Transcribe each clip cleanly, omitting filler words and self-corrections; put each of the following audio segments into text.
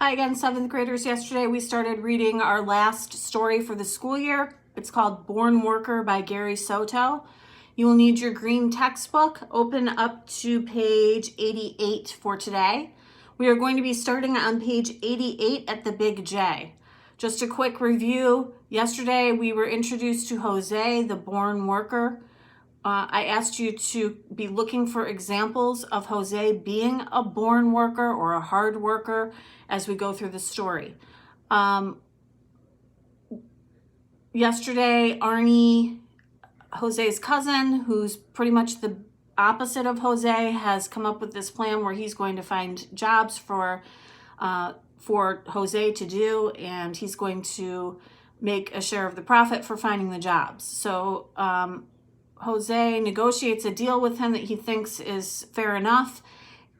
Hi again, 7th graders. Yesterday we started reading our last story for the school year. It's called Born Worker by Gary Soto. You will need your green textbook. Open up to page 88 for today. We are going to be starting on page 88 at the big J. Just a quick review. Yesterday we were introduced to Jose, the born worker. I asked you to be looking for examples of Jose being a born worker or a hard worker as we go through the story. Yesterday, Arnie, Jose's cousin, who's pretty much the opposite of Jose, has come up with this plan where he's going to find jobs for Jose to do, and he's going to make a share of the profit for finding the jobs. So Jose negotiates a deal with him that he thinks is fair enough,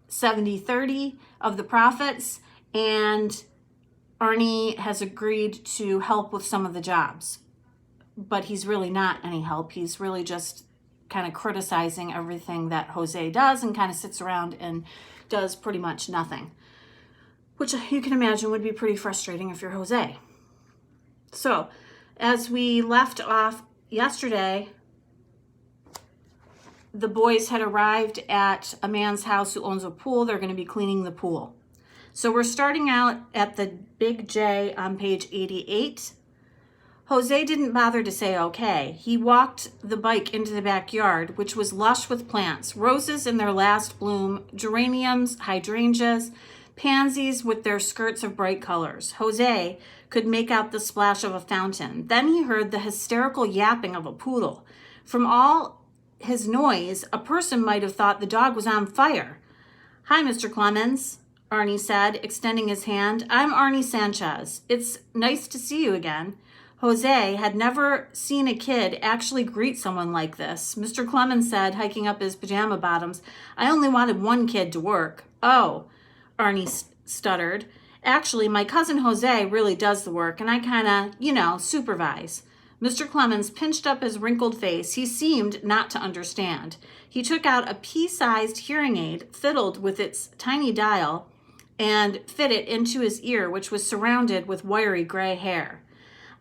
70-30 of the profits, and Arnie has agreed to help with some of the jobs. But he's really not any help. He's really just kind of criticizing everything that Jose does and kind of sits around and does pretty much nothing, which you can imagine would be pretty frustrating if you're Jose. So as we left off yesterday, the boys had arrived at a man's house who owns a pool. They're going to be cleaning the pool. So we're starting out at the big J on page 88. Jose didn't bother to say okay. He walked the bike into the backyard, which was lush with plants, roses in their last bloom, geraniums, hydrangeas, pansies with their skirts of bright colors. Jose could make out the splash of a fountain. Then he heard the hysterical yapping of a poodle. From all his noise, a person might have thought the dog was on fire. "Hi, Mr. Clemens," Arnie said, extending his hand. "I'm Arnie Sanchez. It's nice to see you again." Jose had never seen a kid actually greet someone like this. Mr. Clemens said, hiking up his pajama bottoms, "I only wanted one kid to work." "Oh," Arnie stuttered. "Actually, my cousin Jose really does the work, and I kind of, supervise." Mr. Clemens pinched up his wrinkled face. He seemed not to understand. He took out a pea-sized hearing aid, fiddled with its tiny dial, and fit it into his ear, which was surrounded with wiry gray hair.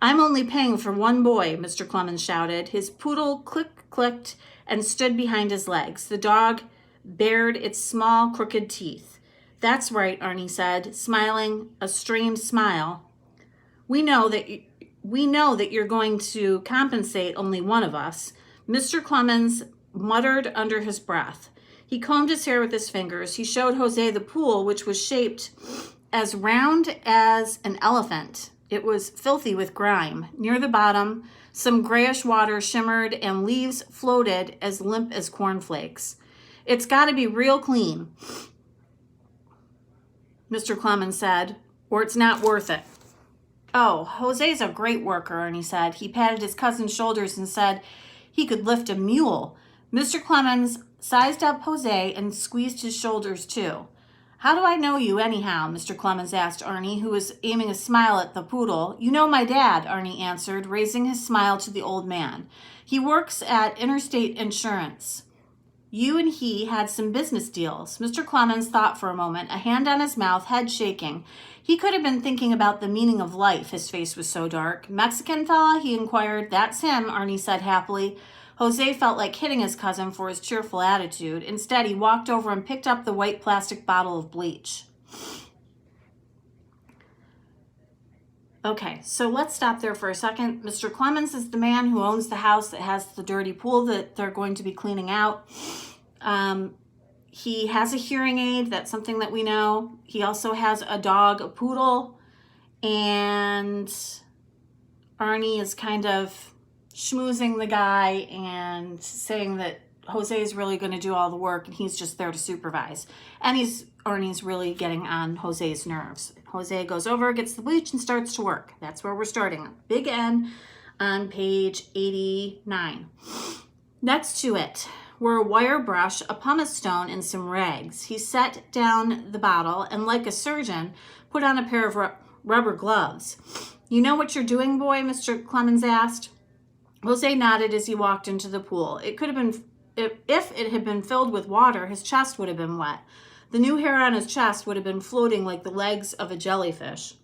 "I'm only paying for one boy," Mr. Clemens shouted. His poodle clicked and stood behind his legs. The dog bared its small, crooked teeth. "That's right," Arnie said, smiling a strained smile. We know that you're going to compensate only one of us." Mr. Clemens muttered under his breath. He combed his hair with his fingers. He showed Jose the pool, which was shaped as round as an elephant. It was filthy with grime. Near the bottom, some grayish water shimmered and leaves floated as limp as cornflakes. "It's got to be real clean," Mr. Clemens said, "or it's not worth it." "Oh, Jose's a great worker," Ernie said. He patted his cousin's shoulders and said he could lift a mule. Mr. Clemens sized up Jose and squeezed his shoulders too. "How do I know you anyhow?" Mr. Clemens asked Arnie, who was aiming a smile at the poodle. "You know my dad," Arnie answered, raising his smile to the old man. "He works at Interstate Insurance. You and he had some business deals." Mr. Clemens thought for a moment, a hand on his mouth, head shaking. He could have been thinking about the meaning of life. His face was so dark. "Mexican fella?" he inquired. "That's him," Arnie said happily. Jose felt like hitting his cousin for his cheerful attitude. Instead, he walked over and picked up the white plastic bottle of bleach. Okay, so let's stop there for a second. Mr. Clemens is the man who owns the house that has the dirty pool that they're going to be cleaning out. He has a hearing aid. That's something that we know. He also has a dog, a poodle, and Arnie is kind of schmoozing the guy and saying that Jose is really going to do all the work and he's just there to supervise. And Arnie's really getting on Jose's nerves. Jose goes over, gets the bleach, and starts to work. That's where we're starting. Big N on page 89. Next to it were a wire brush, a pumice stone, and some rags. He set down the bottle and, like a surgeon, put on a pair of rubber gloves. "You know what you're doing, boy?" Mr. Clemens asked. Jose nodded as he walked into the pool. If it had been filled with water, his chest would have been wet. The new hair on his chest would have been floating like the legs of a jellyfish.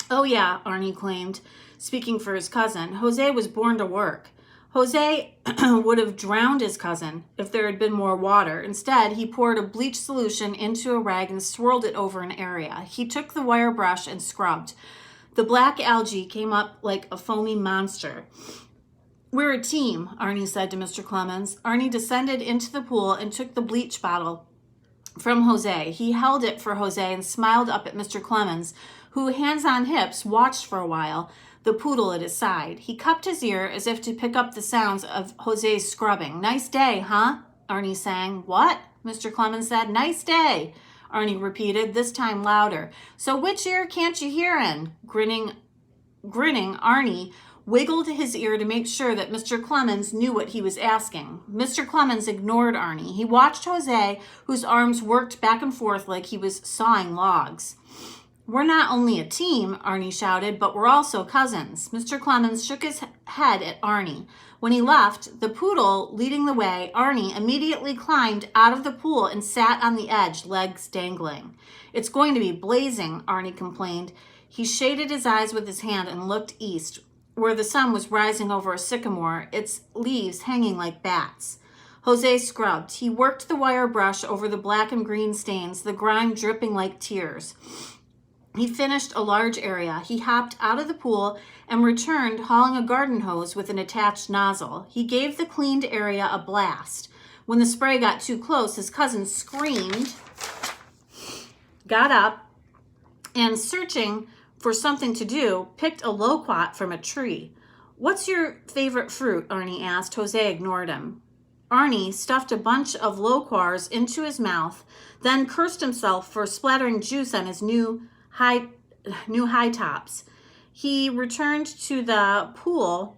Oh yeah, Arnie claimed, speaking for his cousin. Jose was born to work. Jose would have drowned his cousin if there had been more water. Instead, he poured a bleach solution into a rag and swirled it over an area. He took the wire brush and scrubbed. The black algae came up like a foamy monster. We're a team, Arnie said to Mr. Clemens. Arnie descended into the pool and took the bleach bottle from Jose. He held it for Jose and smiled up at Mr. Clemens, who, hands on hips, watched for a while, the poodle at his side. He cupped his ear as if to pick up the sounds of Jose's scrubbing. Nice day, huh? Arnie sang. What? Mr. Clemens said. Nice day, Arnie repeated, this time louder. So which ear can't you hear in? Grinning, Arnie wiggled his ear to make sure that Mr. Clemens knew what he was asking. Mr. Clemens ignored Arnie. He watched Jose, whose arms worked back and forth like he was sawing logs. We're not only a team, Arnie shouted, but we're also cousins. Mr. Clemens shook his head at Arnie. When he left, the poodle leading the way, Arnie immediately climbed out of the pool and sat on the edge, legs dangling. It's going to be blazing, Arnie complained. He shaded his eyes with his hand and looked east, where the sun was rising over a sycamore, its leaves hanging like bats. Jose scrubbed. He worked the wire brush over the black and green stains, the grime dripping like tears. He finished a large area. He hopped out of the pool and returned hauling a garden hose with an attached nozzle. He gave the cleaned area a blast. When the spray got too close, his cousin screamed, got up, and searching for something to do, picked a loquat from a tree. What's your favorite fruit? Arnie asked. Jose ignored him. Arnie stuffed a bunch of loquats into his mouth, then cursed himself for splattering juice on his new high tops. He returned to the pool,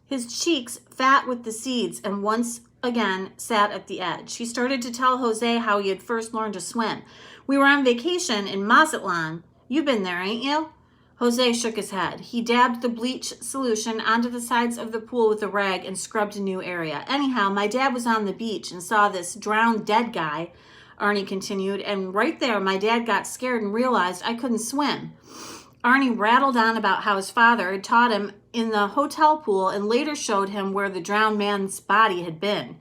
his cheeks fat with the seeds, and once again sat at the edge. He started to tell Jose how he had first learned to swim. We were on vacation in Mazatlan. You've been there, ain't you? Jose shook his head. He dabbed the bleach solution onto the sides of the pool with a rag and scrubbed a new area. Anyhow, my dad was on the beach and saw this drowned dead guy, Arnie continued, and right there my dad got scared and realized I couldn't swim. Arnie rattled on about how his father had taught him in the hotel pool and later showed him where the drowned man's body had been.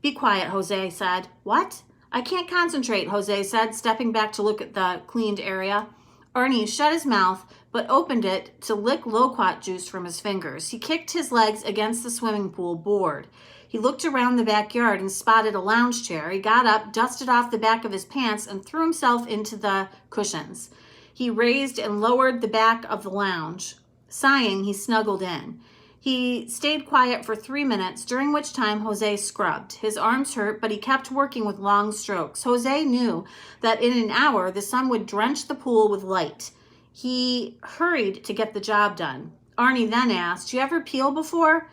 Be quiet, Jose said. What? I can't concentrate, Jose said, stepping back to look at the cleaned area. Arnie shut his mouth, but opened it to lick loquat juice from his fingers. He kicked his legs against the swimming pool, bored. He looked around the backyard and spotted a lounge chair. He got up, dusted off the back of his pants, and threw himself into the cushions. He raised and lowered the back of the lounge. Sighing, he snuggled in. He stayed quiet for 3 minutes, during which time Jose scrubbed. His arms hurt, but he kept working with long strokes. Jose knew that in an hour the sun would drench the pool with light. He hurried to get the job done. Arnie then asked, "You ever peel before?"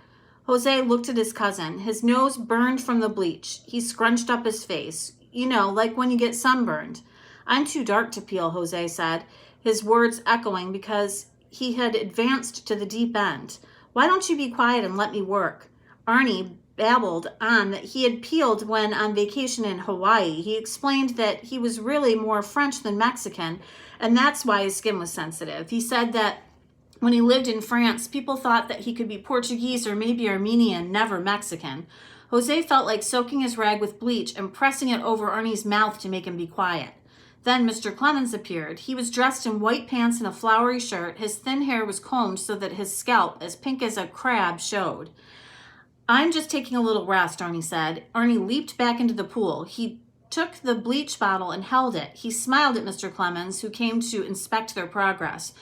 Jose looked at his cousin. His nose burned from the bleach. He scrunched up his face. You know, like when you get sunburned. I'm too dark to peel, Jose said, his words echoing because he had advanced to the deep end. Why don't you be quiet and let me work? Arnie babbled on that he had peeled when on vacation in Hawaii. He explained that he was really more French than Mexican, and that's why his skin was sensitive. He said that when he lived in France, people thought that he could be Portuguese or maybe Armenian, never Mexican. Jose felt like soaking his rag with bleach and pressing it over Arnie's mouth to make him be quiet. Then Mr. Clemens appeared. He was dressed in white pants and a flowery shirt. His thin hair was combed so that his scalp, as pink as a crab, showed. I'm just taking a little rest, Arnie said. Arnie leaped back into the pool. He took the bleach bottle and held it. He smiled at Mr. Clemens, who came to inspect their progress.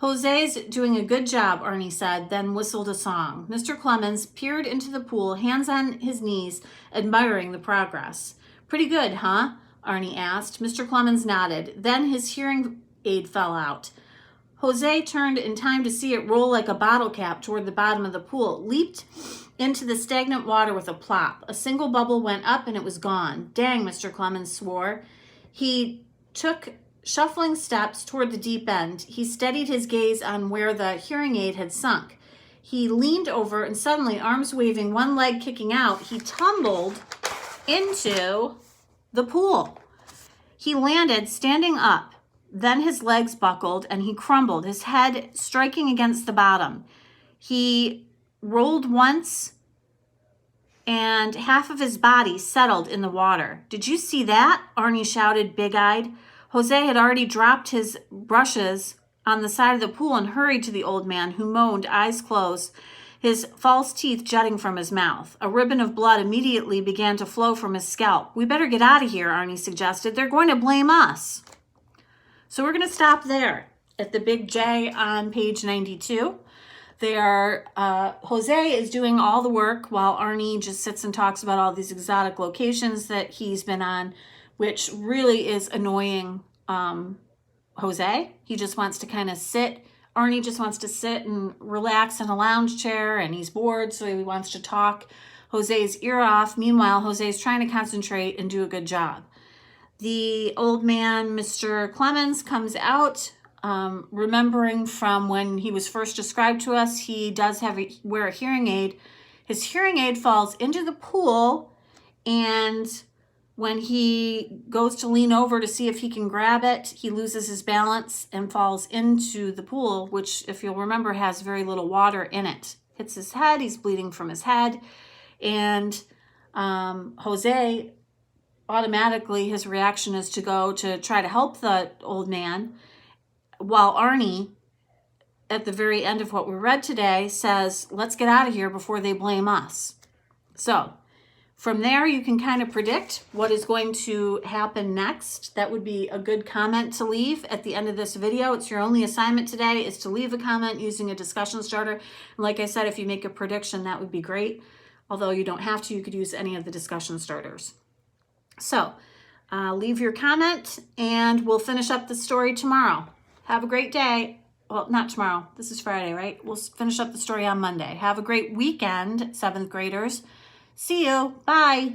Jose's doing a good job, Arnie said, then whistled a song. Mr. Clemens peered into the pool, hands on his knees, admiring the progress. Pretty good, huh? Arnie asked. Mr. Clemens nodded. Then his hearing aid fell out. Jose turned in time to see it roll like a bottle cap toward the bottom of the pool. It leaped into the stagnant water with a plop. A single bubble went up and it was gone. Dang, Mr. Clemens swore. He took shuffling steps toward the deep end. He steadied his gaze on where the hearing aid had sunk. He leaned over and suddenly, arms waving, one leg kicking out, he tumbled into the pool. He landed standing up. Then his legs buckled and he crumbled, his head striking against the bottom. He rolled once and half of his body settled in the water. Did you see that? Arnie shouted, big-eyed. Jose had already dropped his brushes on the side of the pool and hurried to the old man, who moaned, eyes closed, his false teeth jutting from his mouth. A ribbon of blood immediately began to flow from his scalp. We better get out of here, Arnie suggested. They're going to blame us. So we're going to stop there at the big J on page 92. Jose is doing all the work while Arnie just sits and talks about all these exotic locations that he's been on, which really is annoying Jose. He just wants to kind of sit. Arnie just wants to sit and relax in a lounge chair, and he's bored, so he wants to talk Jose's ear off. Meanwhile, Jose's trying to concentrate and do a good job. The old man, Mr. Clemens, comes out. Remembering from when he was first described to us, he does wear a hearing aid. His hearing aid falls into the pool, and when he goes to lean over to see if he can grab it, he loses his balance and falls into the pool, which, if you'll remember, has very little water in it. Hits his head, he's bleeding from his head, and Jose, automatically, his reaction is to go to try to help the old man, while Arnie, at the very end of what we read today, says, let's get out of here before they blame us. So from there, you can kind of predict what is going to happen next. That would be a good comment to leave at the end of this video. It's your only assignment today, is to leave a comment using a discussion starter. And like I said, if you make a prediction, that would be great. Although you don't have to, you could use any of the discussion starters. So leave your comment, and we'll finish up the story tomorrow. Have a great day. Well, not tomorrow. This is Friday, right? We'll finish up the story on Monday. Have a great weekend, 7th graders. See you. Bye.